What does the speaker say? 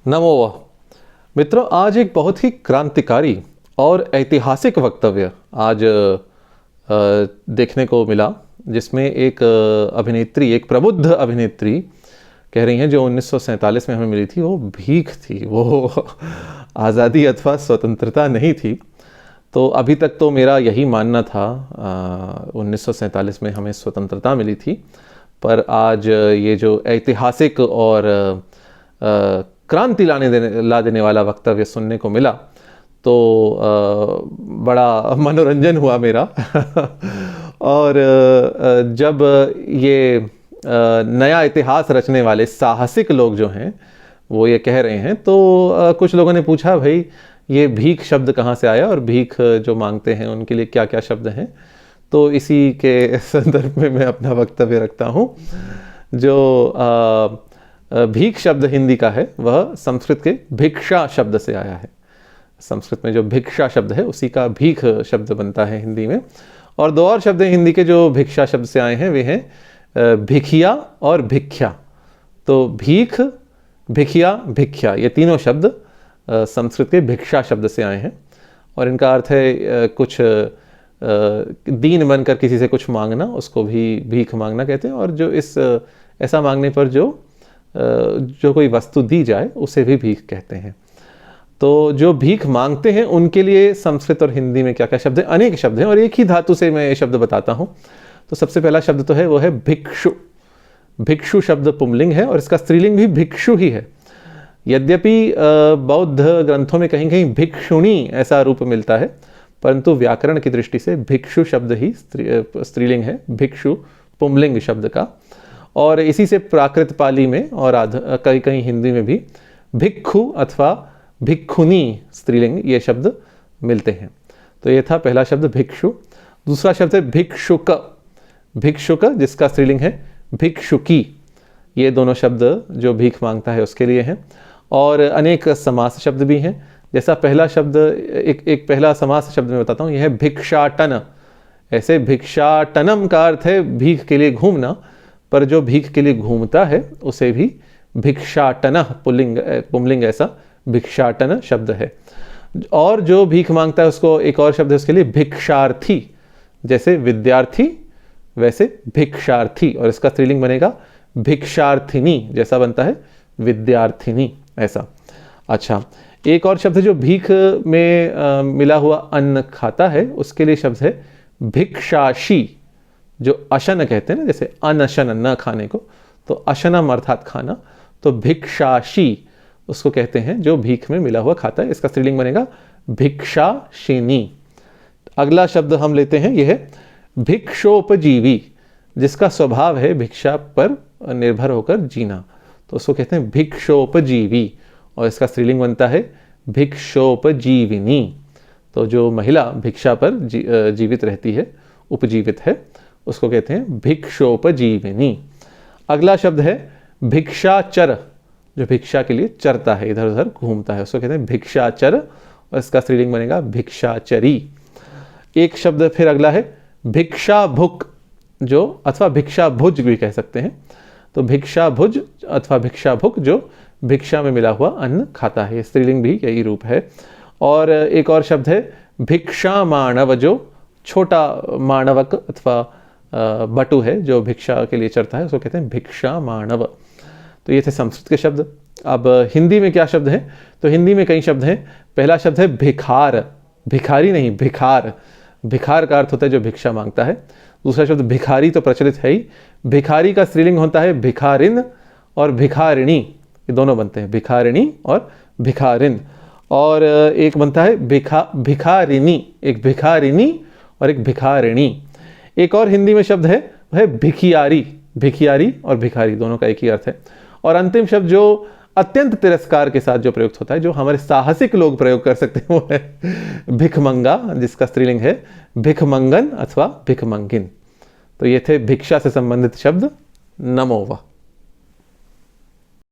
नमो वाह। मित्रों, आज एक बहुत ही क्रांतिकारी और ऐतिहासिक वक्तव्य आज देखने को मिला, जिसमें एक अभिनेत्री, एक प्रबुद्ध अभिनेत्री कह रही हैं, जो 1947 में हमें मिली थी, वो भीख थी, वो आज़ादी अथवा स्वतंत्रता नहीं थी। तो अभी तक तो मेरा यही मानना था, 1947 में हमें स्वतंत्रता मिली थी, पर आज ये जो ऐतिहासिक और क्रांति ला देने वाला वक्तव्य सुनने को मिला, तो बड़ा मनोरंजन हुआ मेरा। और जब ये नया इतिहास रचने वाले साहसिक लोग जो हैं वो ये कह रहे हैं, तो कुछ लोगों ने पूछा, भाई ये भीख शब्द कहाँ से आया और भीख जो मांगते हैं उनके लिए क्या क्या शब्द हैं। तो इसी के संदर्भ में मैं अपना वक्तव्य रखता हूँ। जो भीख शब्द हिंदी का है, वह संस्कृत के भिक्षा शब्द से आया है। संस्कृत में जो भिक्षा शब्द है उसी का भीख शब्द बनता है हिंदी में। और दो और शब्द हिंदी के जो भिक्षा शब्द से आए हैं वे हैं भिखिया और भिख्या। तो भीख, भिखिया, भिख्या, ये तीनों शब्द संस्कृत के भिक्षा शब्द से आए हैं और इनका अर्थ है कुछ दीन बनकर किसी से कुछ मांगना, उसको भी भीख मांगना कहते हैं। और जो ऐसा मांगने पर जो कोई वस्तु दी जाए उसे भी भीख कहते हैं। तो जो भीख मांगते हैं उनके लिए संस्कृत और हिंदी में क्या क्या शब्द हैं? अनेक शब्द हैं और एक ही धातु से मैं ये शब्द बताता हूँ। तो सबसे पहला शब्द तो है, वो है भिक्षु। भिक्षु शब्द पुंलिंग है और इसका स्त्रीलिंग भी भिक्षु ही है। यद्यपि बौद्ध ग्रंथों में कहीं कहीं भिक्षुणी ऐसा रूप मिलता है, परंतु व्याकरण की दृष्टि से भिक्षु शब्द ही स्त्रीलिंग है, भिक्षु पुंलिंग शब्द का। और इसी से प्राकृत पाली में और कहीं कहीं हिंदी में भी भिक्षु अथवा भिक्षुनी स्त्रीलिंग ये शब्द मिलते हैं। तो ये था पहला शब्द भिक्षु। दूसरा शब्द है भिक्षुक। भिक्षुक जिसका स्त्रीलिंग है भिक्षुकी। ये दोनों शब्द जो भीख मांगता है उसके लिए हैं। और अनेक समास शब्द भी हैं। जैसा पहला शब्द, एक पहला समास शब्द मैं बताता हूँ, यह है भिक्षाटन। ऐसे भिक्षाटनम का अर्थ है भीख के लिए घूमना, पर जो भीख के लिए घूमता है उसे भी भिक्षाटन, पुंलिंग ऐसा भिक्षाटन शब्द है। और जो भीख मांगता है उसको एक और शब्द है उसके लिए भिक्षार्थी। जैसे विद्यार्थी वैसे भिक्षार्थी, और इसका स्त्रीलिंग बनेगा भिक्षार्थिनी, जैसा बनता है विद्यार्थिनी ऐसा। अच्छा, एक और शब्द है जो भीख में मिला हुआ अन्न खाता है, उसके लिए शब्द है भिक्षाशी। जो अशन कहते हैं ना, जैसे अनशन न खाने को, तो अशनम अर्थात खाना, तो भिक्षाशी उसको कहते हैं जो भीख में मिला हुआ खाता है। इसका स्त्रीलिंग बनेगा भिक्षाशिनी। अगला शब्द हम लेते हैं, यह है भिक्षोपजीवी, जिसका स्वभाव है भिक्षा पर निर्भर होकर जीना, तो उसको कहते हैं भिक्षोपजीवी। और इसका स्त्रीलिंग बनता है भिक्षोपजीविनी। तो जो महिला भिक्षा पर जीवित रहती है, उपजीवित है, उसको कहते हैं भिक्षोपजीविनी। अगला शब्द है भिक्षाचर, जो भिक्षा के लिए चरता है, इधर उधर घूमता है, उसको कहते हैं भिक्षाचर, और इसका स्त्रीलिंग बनेगा भिक्षाचरी। एक शब्द फिर अगला है भिक्षाभुक, जो अथवा भिक्षाभुज भी कह सकते हैं। तो भिक्षाभुज अथवा भिक्षाभुक जो भिक्षा में मिला हुआ अन्न खाता है, स्त्रीलिंग भी यही रूप है। और एक और शब्द है भिक्षा मानव, जो छोटा मानवक अथवा बटु है जो भिक्षा के लिए चरता है, उसको कहते हैं भिक्षा मानव। तो ये थे संस्कृत के शब्द। अब हिंदी में क्या शब्द हैं? तो हिंदी में कई शब्द हैं। पहला शब्द है भिखार। भिखारी नहीं, भिखार। भिखार का अर्थ होता है जो भिक्षा मांगता है। दूसरा शब्द भिखारी तो प्रचलित है ही। भिखारी का स्त्रीलिंग होता है भिखारिन और भिखारिणी, ये दोनों बनते हैं, भिखारिणी और भिखारिन। और एक बनता है भिखारिनी, एक भिखारिनी और एक भिखारिणी। एक और हिंदी में शब्द है वह है भिखियारी। भिखियारी और भिखारी दोनों का एक ही अर्थ है। और अंतिम शब्द जो अत्यंत तिरस्कार के साथ जो प्रयुक्त होता है, जो हमारे साहसिक लोग प्रयोग कर सकते हैं, वो है भिखमंगा, जिसका स्त्रीलिंग है भिखमंगन अथवा भिखमंगिन। तो ये थे भिक्षा से संबंधित शब्द। नमो वाह।